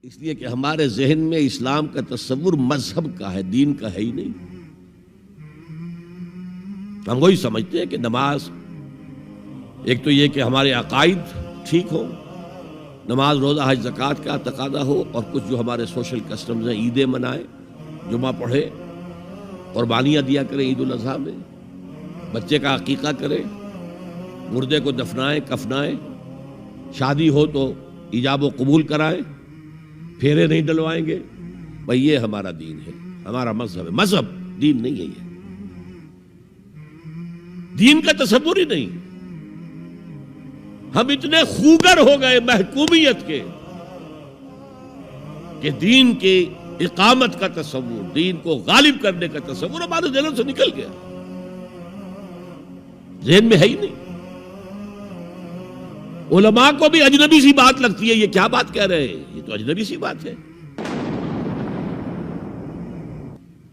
اس لیے کہ ہمارے ذہن میں اسلام کا تصور مذہب کا ہے، دین کا ہے ہی نہیں۔ ہم وہی سمجھتے ہیں کہ نماز، ایک تو یہ کہ ہمارے عقائد ٹھیک ہو، نماز روزہ حج زکوٰۃ کا تقاضا ہو، اور کچھ جو ہمارے سوشل کسٹمز ہیں، عیدیں منائیں، جمعہ پڑھے، قربانیاں دیا کریں عید الاضحیٰ میں، بچے کا عقیقہ کریں، مردے کو دفنائیں کفنائیں، شادی ہو تو ایجاب و قبول کرائیں، پھیرے نہیں ڈلوائیں گے۔ بھئی یہ ہمارا دین ہے، ہمارا مذہب ہے۔ مذہب دین نہیں ہے، یہ دین کا تصور ہی نہیں۔ ہم اتنے خوگر ہو گئے محکومیت کے کہ دین کی اقامت کا تصور، دین کو غالب کرنے کا تصور ہمارے ذہن سے نکل گیا، ذہن میں ہے ہی نہیں۔ علماء کو بھی اجنبی سی بات لگتی ہے، یہ کیا بات کہہ رہے ہیں، یہ تو اجنبی سی بات ہے،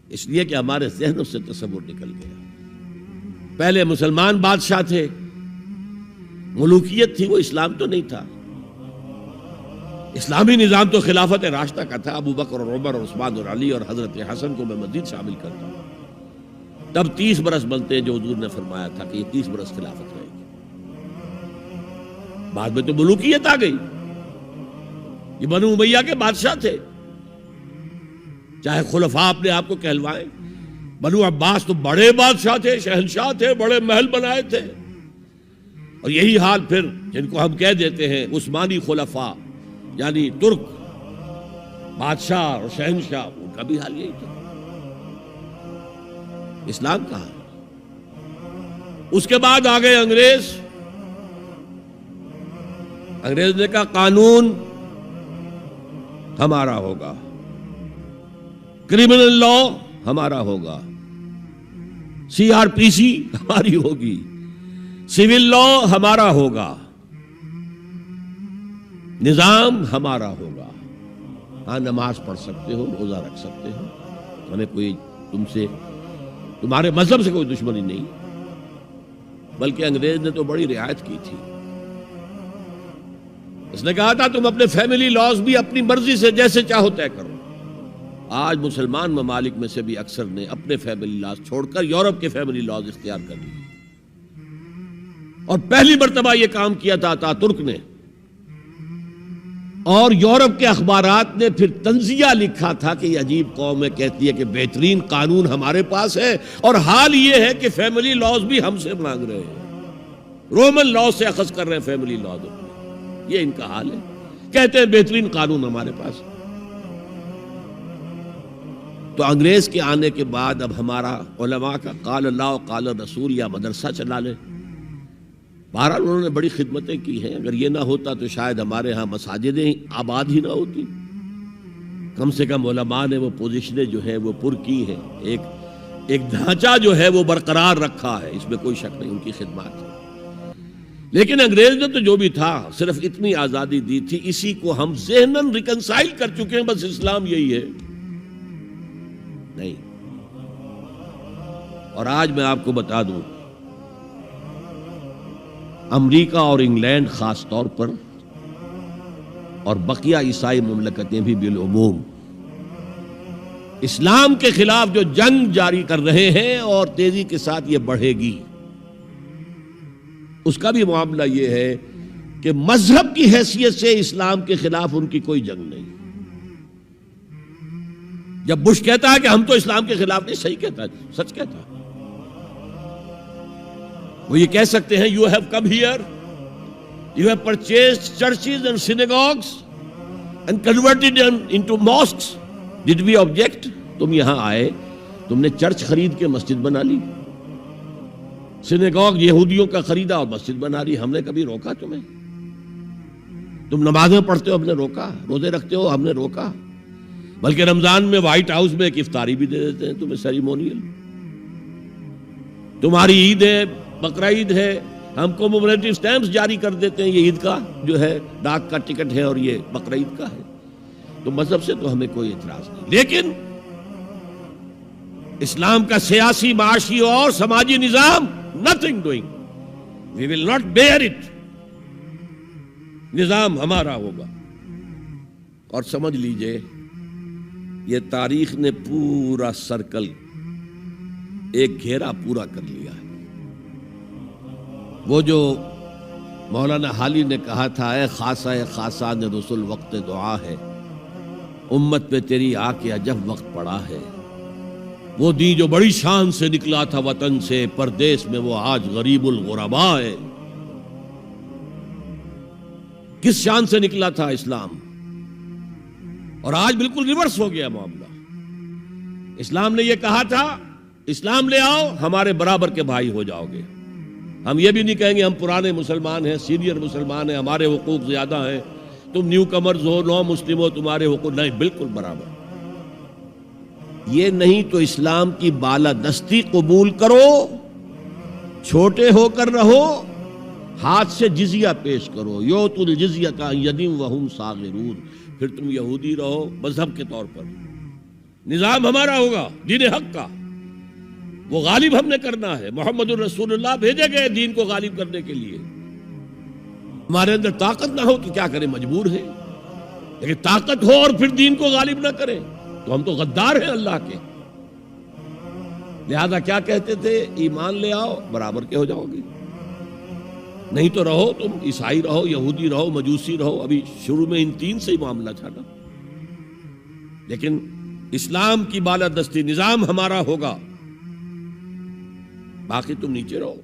اس لیے کہ ہمارے ذہنوں سے تصور نکل گیا۔ پہلے مسلمان بادشاہ تھے، ملوکیت تھی، وہ اسلام تو نہیں تھا۔ اسلامی نظام تو خلافت راشدہ کا تھا، ابو بکر اور عمر اور عثمان اور علی اور حضرت حسن کو میں مزید شامل کرتا ہوں۔ تب 30 برس بنتے ہیں جو حضور نے فرمایا تھا کہ یہ 30 برس خلافت رہے گی۔ بعد میں تو ملوکیت آ گئی، یہ بنو امیہ کے بادشاہ تھے، چاہے خلفاء اپنے آپ کو کہلوائیں۔ بنو عباس تو بڑے بادشاہ تھے، شہنشاہ تھے، بڑے محل بنائے تھے، اور یہی حال پھر جن کو ہم کہہ دیتے ہیں عثمانی خلفاء، یعنی ترک بادشاہ اور شہنشاہ، ان کا بھی حال یہی تھا۔ اسلام کہاں ہے؟ اس کے بعد آ گئے انگریز۔ انگریز نے کہا قانون ہمارا ہوگا، کرمنل لا ہمارا ہوگا، CRPC ہماری ہوگی، سول لا ہمارا ہوگا، نظام ہمارا ہوگا۔ ہاں نماز پڑھ سکتے ہو، روزہ رکھ سکتے ہو، ہمیں کوئی تمہارے مذہب سے کوئی دشمنی نہیں، بلکہ انگریز نے تو بڑی رعایت کی تھی۔ اس نے کہا تھا تم اپنے فیملی لاز بھی اپنی مرضی سے جیسے چاہو طے کرو۔ آج مسلمان ممالک میں سے بھی اکثر نے اپنے فیملی لاز چھوڑ کر یورپ کے فیملی لاز اختیار کر لیے، اور پہلی مرتبہ یہ کام کیا تھا ترک نے، اور یورپ کے اخبارات نے پھر تنزیہ لکھا تھا کہ یہ عجیب قوم ہے، کہتی ہے کہ بہترین قانون ہمارے پاس ہے، اور حال یہ ہے کہ فیملی لاز بھی ہم سے مانگ رہے ہیں، رومن لاز سے اخذ کر رہے ہیں فیملی لاز، یہ ان کا حال ہے، کہتے ہیں بہترین قانون ہمارے پاس۔ تو انگریز کے آنے کے بعد اب ہمارا علماء کا قال اللہ و قال رسول یا مدرسہ چلا لے۔ بہرحال انہوں نے بڑی خدمتیں کی ہیں، اگر یہ نہ ہوتا تو شاید ہمارے ہاں مساجدیں آباد ہی نہ ہوتی۔ کم سے کم علماء نے وہ پوزیشنیں جو ہیں وہ پر کی ہیں، ایک ڈھانچہ جو ہے وہ برقرار رکھا ہے، اس میں کوئی شک نہیں، ان کی خدمات ہے۔ لیکن انگریز نے تو جو بھی تھا صرف اتنی آزادی دی تھی، اسی کو ہم ذہناً ریکنسائل کر چکے ہیں، بس اسلام یہی ہے نہیں۔ اور آج میں آپ کو بتا دوں، امریکہ اور انگلینڈ خاص طور پر، اور بقیہ عیسائی مملکتیں بھی بالعموم، اسلام کے خلاف جو جنگ جاری کر رہے ہیں، اور تیزی کے ساتھ یہ بڑھے گی، اس کا بھی معاملہ یہ ہے کہ مذہب کی حیثیت سے اسلام کے خلاف ان کی کوئی جنگ نہیں۔ جب بش کہتا ہے کہ ہم تو اسلام کے خلاف نہیں، صحیح کہتا ہے، سچ کہتا ہے، وہ یہ کہہ سکتے ہیں you have come here, you have purchased churches and synagogues and converted them into mosques. Did we object? تم یہاں آئے، تم نے چرچ خرید کے مسجد بنا لی، سینیگوگ یہودیوں کا خریدا اور مسجد بنا لی، ہم نے کبھی روکا تمہیں؟ تم نمازیں پڑھتے ہو، ہم نے روکا؟ روزے رکھتے ہو، ہم نے روکا؟ بلکہ رمضان میں وائٹ ہاؤس میں ایک افطاری بھی دے دیتے ہیں تمہیں، سیریمونیل۔ تمہاری عید ہے، بقرہ عید ہے، ہم کومیموریٹو سٹیمپس جاری کر دیتے ہیں، یہ عید کا جو ہے ڈاک کا ٹکٹ ہے اور یہ بقرہ عید کا ہے۔ تو مذہب سے تو ہمیں کوئی اعتراض نہیں، لیکن اسلام کا سیاسی، معاشی اور سماجی نظام nothing doing. We will not bear it. نظام ہمارا ہوگا۔ اور سمجھ لیجئے یہ تاریخ نے پورا سرکل ایک گھیرا پورا کر لیا ہے۔ وہ جو مولانا حالی نے کہا تھا، اے خاصہ خاصان رسول وقت دعا ہے، امت پہ تیری آ کے عجب وقت پڑا ہے۔ وہ دین جو بڑی شان سے نکلا تھا وطن سے، پردیس میں وہ آج غریب الغربا ہے۔ کس شان سے نکلا تھا اسلام، اور آج بالکل ریورس ہو گیا معاملہ۔ اسلام نے یہ کہا تھا اسلام لے آؤ، ہمارے برابر کے بھائی ہو جاؤ گے۔ ہم یہ بھی نہیں کہیں گے ہم پرانے مسلمان ہیں، سینئر مسلمان ہیں، ہمارے حقوق زیادہ ہیں، تم نیو کمرز ہو، نو مسلم ہو، تمہارے حقوق نہیں، بالکل برابر۔ یہ نہیں تو اسلام کی بالادستی قبول کرو، چھوٹے ہو کر رہو، ہاتھ سے جزیہ پیش کرو، یؤتوا الجزیۃ عن ید وہم صاغرون، پھر تم یہودی رہو مذہب کے طور پر، نظام ہمارا ہوگا دین حق کا، وہ غالب ہم نے کرنا ہے۔ محمد الرسول اللہ بھیجے گئے دین کو غالب کرنے کے لیے۔ ہمارے اندر طاقت نہ ہو تو کیا کریں، مجبور ہیں، لیکن طاقت ہو اور پھر دین کو غالب نہ کریں تو ہم تو غدار ہیں اللہ کے۔ لہذا کیا کہتے تھے، ایمان لے آؤ برابر کے ہو جاؤ گے، نہیں تو رہو تم عیسائی رہو، یہودی رہو، مجوسی رہو۔ ابھی شروع میں ان تین سے ہی معاملہ تھا نا، لیکن اسلام کی بالادستی نظام ہمارا ہوگا، باقی تم نیچے رہو،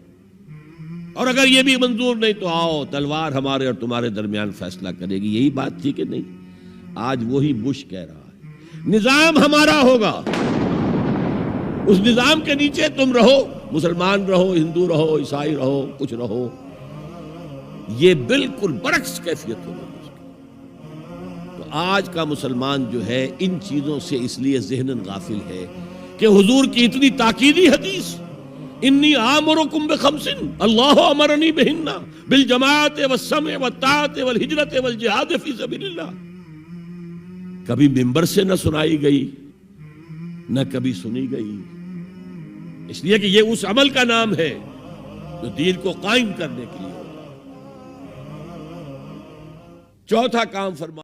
اور اگر یہ بھی منظور نہیں تو آؤ تلوار ہمارے اور تمہارے درمیان فیصلہ کرے گی۔ یہی بات تھی کہ نہیں؟ آج وہی بش کہہ رہا ہے نظام ہمارا ہوگا، اس نظام کے نیچے تم رہو، مسلمان رہو، ہندو رہو، عیسائی رہو، کچھ رہو۔ یہ بالکل برعکس کیفیت ہوگی۔ تو آج کا مسلمان جو ہے ان چیزوں سے اس لیے ذہناً غافل ہے کہ حضور کی اتنی تاکیدی حدیث، انی آمرکم بخمس اللہ امرنی بہن بالجماعت والسمع والطاعت والہجرت والجہاد فی سبیل اللہ، کبھی ممبر سے نہ سنائی گئی، نہ کبھی سنی گئی، اس لیے کہ یہ اس عمل کا نام ہے جو دین کو قائم کرنے کے لیے۔ چوتھا کام فرما